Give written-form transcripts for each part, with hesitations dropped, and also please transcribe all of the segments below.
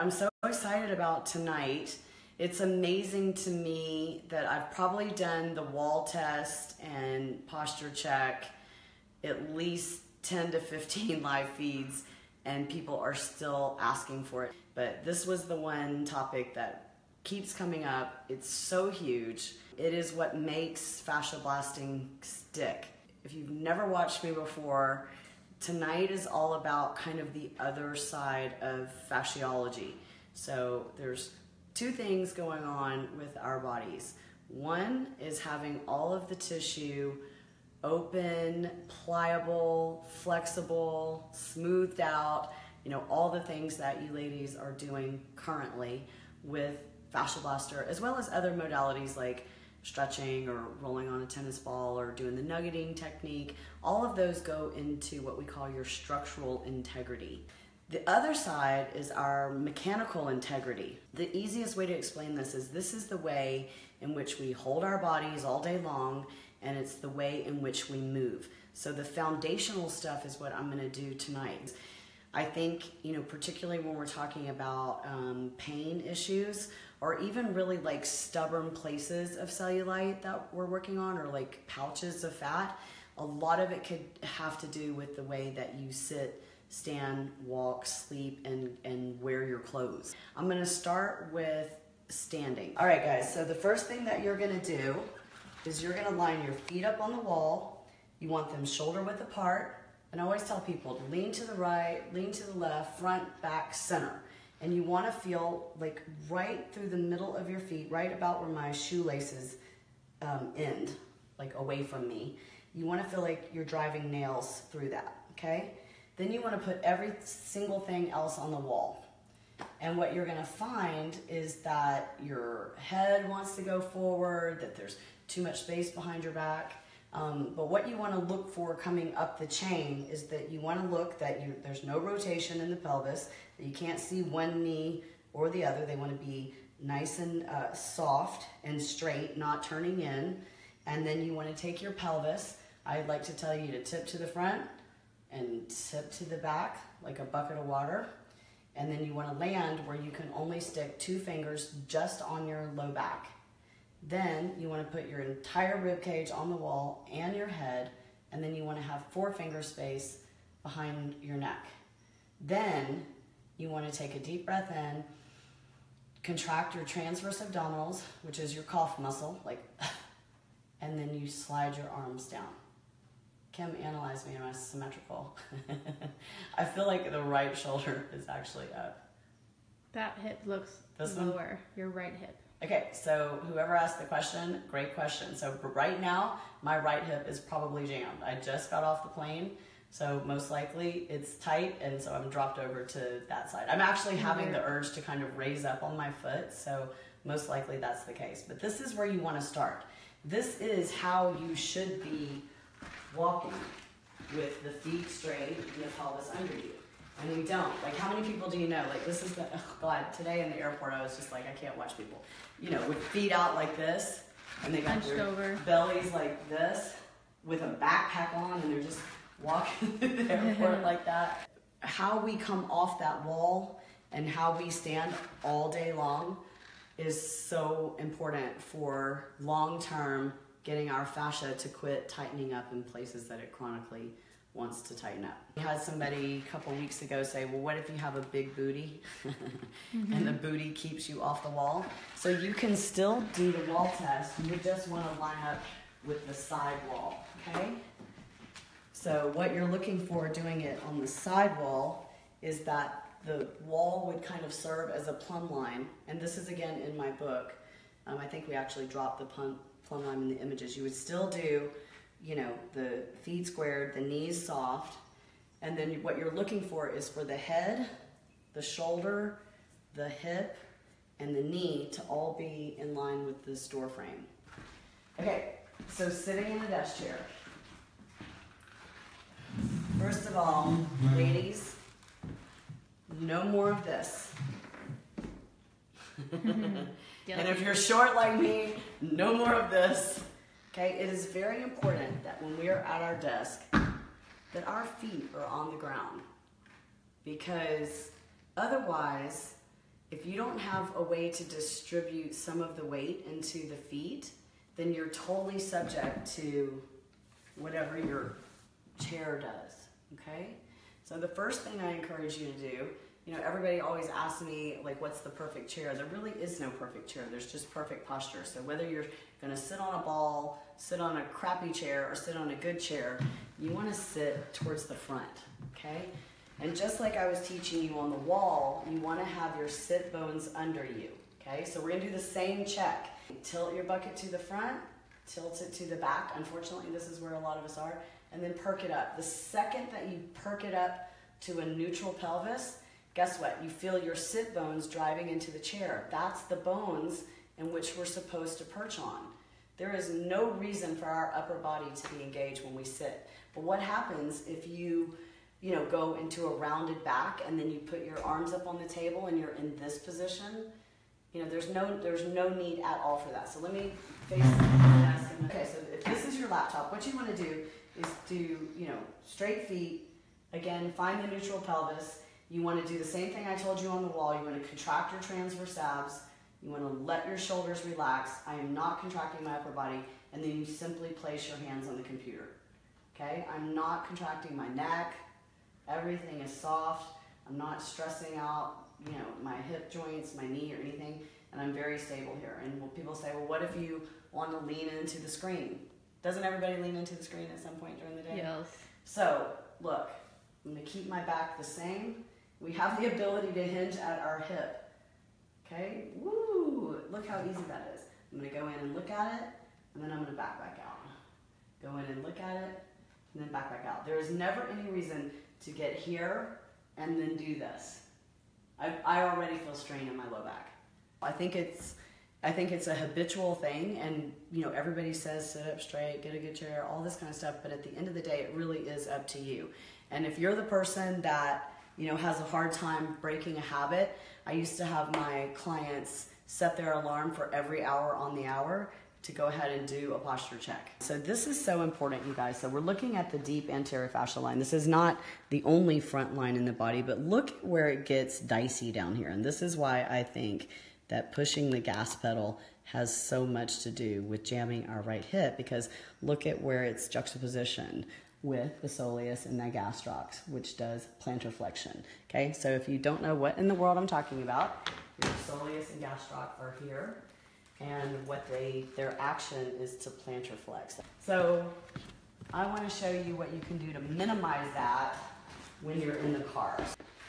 I'm so excited about tonight. It's amazing to me that I've probably done the wall test and posture check at least 10 to 15 live feeds, and people are still asking for it. But this was the one topic that keeps coming up. It's so huge. It is what makes fascia blasting stick. If you've never watched me before, tonight is all about kind of the other side of fasciology. So there's two things going on with our bodies. One is having all of the tissue open, pliable, flexible, smoothed out, you know, all the things that you ladies are doing currently with fascia blaster, as well as other modalities like stretching or rolling on a tennis ball or doing the nuggeting technique. All of those go into what we call your structural integrity. The other side is our mechanical integrity. The easiest way to explain this is the way in which we hold our bodies all day long, and it's the way in which we move. So the foundational stuff is what I'm gonna do tonight. I think, you know, particularly when we're talking about pain issues, or even really like stubborn places of cellulite that we're working on, or like pouches of fat, a lot of it could have to do with the way that you sit, stand, walk, sleep, and wear your clothes. I'm gonna start with standing. All right, guys, so the first thing that you're gonna do is you're gonna line your feet up on the wall. You want them shoulder width apart. And I always tell people, lean to the right, lean to the left, front, back, center. And you wanna feel like right through the middle of your feet, right about where my shoelaces end, like away from me. You wanna feel like you're driving nails through that, okay? Then you wanna put every single thing else on the wall. And what you're gonna find is that your head wants to go forward, that there's too much space behind your back. But what you wanna look for coming up the chain is that you wanna look that there's no rotation in the pelvis, that you can't see one knee or the other. They wanna be nice and soft and straight, not turning in. And then you wanna take your pelvis. I'd like to tell you to tip to the front and tip to the back like a bucket of water. And then you wanna land where you can only stick 2 fingers just on your low back. Then you want to put your entire rib cage on the wall and your head, and then you want to have 4 finger space behind your neck. Then you want to take a deep breath in, contract your transverse abdominals, which is your cough muscle, like, and then you slide your arms down. Kim, analyze me, am I symmetrical? I feel like the right shoulder is actually up. That hip looks this lower, one? Your right hip. Okay, so whoever asked the question, great question. So right now, my right hip is probably jammed. I just got off the plane, so most likely it's tight, and so I'm dropped over to that side. I'm actually having the urge to kind of raise up on my foot, so most likely that's the case. But this is where you want to start. This is how you should be walking, with the feet straight and the pelvis under you. And we don't. Like, how many people do you know? Like, this is the, oh God, today in the airport, I was just like, I can't watch people. You know, with feet out like this, and they got their bellies like this, with a backpack on, and they're just walking through the airport like that. How we come off that wall and how we stand all day long is so important for long-term getting our fascia to quit tightening up in places that it chronically wants to tighten up. We had somebody a couple weeks ago say, well, what if you have a big booty and the booty keeps you off the wall? So you can still do the wall test. You just want to line up with the side wall, okay? So what you're looking for doing it on the side wall is that the wall would kind of serve as a plumb line. And this is again in my book. I think we actually dropped the plumb line in the images. You would still do, you know, the feet squared, the knees soft, and then what you're looking for is for the head, the shoulder, the hip, and the knee to all be in line with this door frame. Okay, so sitting in a desk chair. First of all, ladies, no more of this. And if you're short like me, no more of this. Okay, it is very important that when we are at our desk, that our feet are on the ground, because otherwise If you don't have a way to distribute some of the weight into the feet, then you're totally subject to whatever your chair does, okay? So the first thing I encourage you to do, you know, everybody always asks me, like, what's the perfect chair? There really is no perfect chair. There's just perfect posture. So whether you're gonna sit on a ball, sit on a crappy chair, or sit on a good chair, you wanna sit towards the front, okay? And just like I was teaching you on the wall, you wanna have your sit bones under you, okay? So we're gonna do the same check. Tilt your bucket to the front, tilt it to the back. Unfortunately, this is where a lot of us are. And then perk it up. The second that you perk it up to a neutral pelvis, guess what? You feel your sit bones driving into the chair. That's the bones in which we're supposed to perch on. There is no reason for our upper body to be engaged when we sit. But what happens if you go into a rounded back and then you put your arms up on the table and you're in this position? You know, there's no need at all for that. So let me face the desk. Okay, so if this is your laptop, what you want to do is do, straight feet. Again, find the neutral pelvis. You want to do the same thing I told you on the wall. You want to contract your transverse abs. You want to let your shoulders relax. I am not contracting my upper body. And then you simply place your hands on the computer. Okay? I'm not contracting my neck. Everything is soft. I'm not stressing out, my hip joints, my knee, or anything. And I'm very stable here. And people say, well, what if you want to lean into the screen? Doesn't everybody lean into the screen at some point during the day? Yes. So, look, I'm going to keep my back the same. We have the ability to hinge at our hip. Okay? Woo! Look how easy that is. I'm going to go in and look at it, and then I'm going to back out. Go in and look at it, and then back out. There is never any reason to get here and then do this. I already feel strain in my low back. I think it's a habitual thing, and everybody says sit up straight, get a good chair, all this kind of stuff, but at the end of the day, it really is up to you. And if you're the person that has a hard time breaking a habit, I used to have my clients set their alarm for every hour on the hour to go ahead and do a posture check. So this is so important, you guys. So we're looking at the deep anterior fascial line. This is not the only front line in the body, but look where it gets dicey down here. And this is why I think that pushing the gas pedal has so much to do with jamming our right hip, because look at where it's juxtaposition with the soleus and the gastroc, which does plantar flexion. Okay, so if you don't know what in the world I'm talking about, your soleus and gastroc are here, and what their action is to plantar flex. So I want to show you what you can do to minimize that when you're in the car.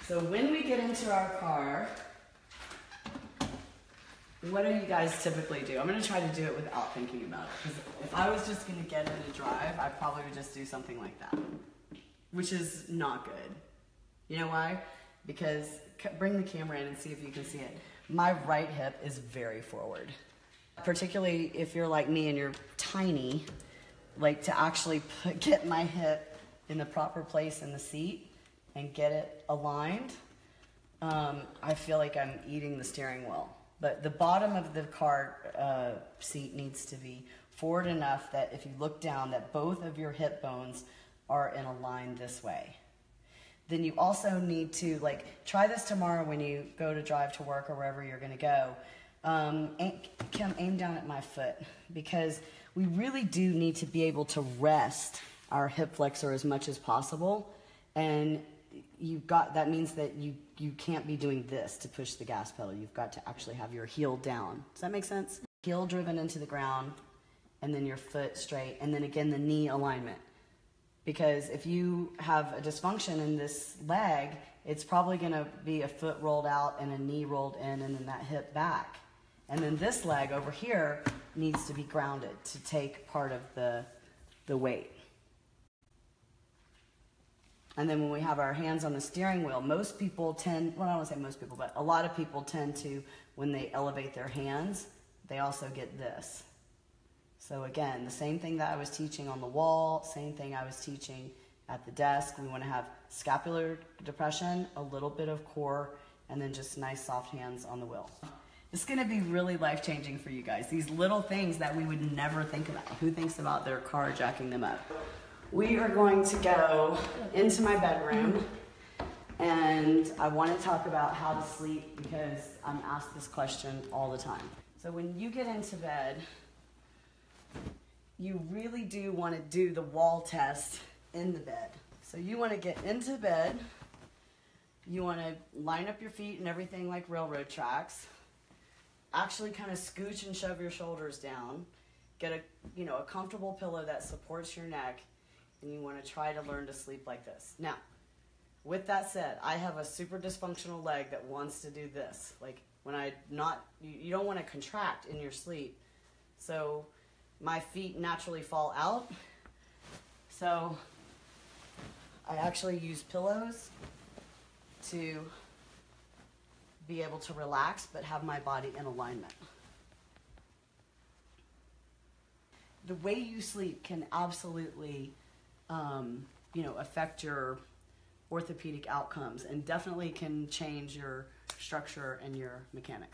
So when we get into our car, what do you guys typically do? I'm going to try to do it without thinking about it, because if I was just going to get in and drive, I probably would just do something like that, which is not good. You know why? Because, bring the camera in and see if you can see it. My right hip is very forward. Particularly if you're like me and you're tiny, like to actually get my hip in the proper place in the seat and get it aligned, I feel like I'm eating the steering wheel. But the bottom of the car seat needs to be forward enough that if you look down, that both of your hip bones are in a line this way. Then you also need to, try this tomorrow when you go to drive to work or wherever you're going to go. Aim down at my foot, because we really do need to be able to rest our hip flexor as much as possible. And that means that you can't be doing this to push the gas pedal. You've got to actually have your heel down. Does that make sense? Heel driven into the ground, and then your foot straight, and then again the knee alignment. Because if you have a dysfunction in this leg, it's probably going to be a foot rolled out and a knee rolled in, and then that hip back. And then this leg over here needs to be grounded to take part of the weight. And then when we have our hands on the steering wheel, most people tend, well, I don't want to say most people, but a lot of people tend to, when they elevate their hands, they also get this. So again, the same thing that I was teaching on the wall, same thing I was teaching at the desk. We want to have scapular depression, a little bit of core, and then just nice soft hands on the wheel. It's going to be really life-changing for you guys. These little things that we would never think about. Who thinks about their car jacking them up? We are going to go into my bedroom, And I want to talk about how to sleep because I'm asked this question all the time. So when you get into bed, you really do want to do the wall test in the bed. So you want to get into bed, you want to line up your feet and everything like railroad tracks, actually kind of scooch and shove your shoulders down, get a comfortable pillow that supports your neck, and you want to try to learn to sleep like this. Now, with that said, I have a super dysfunctional leg that wants to do this. Like when you don't want to contract in your sleep. So my feet naturally fall out. So I actually use pillows to be able to relax but have my body in alignment. The way you sleep can absolutely, affect your orthopedic outcomes and definitely can change your structure and your mechanics.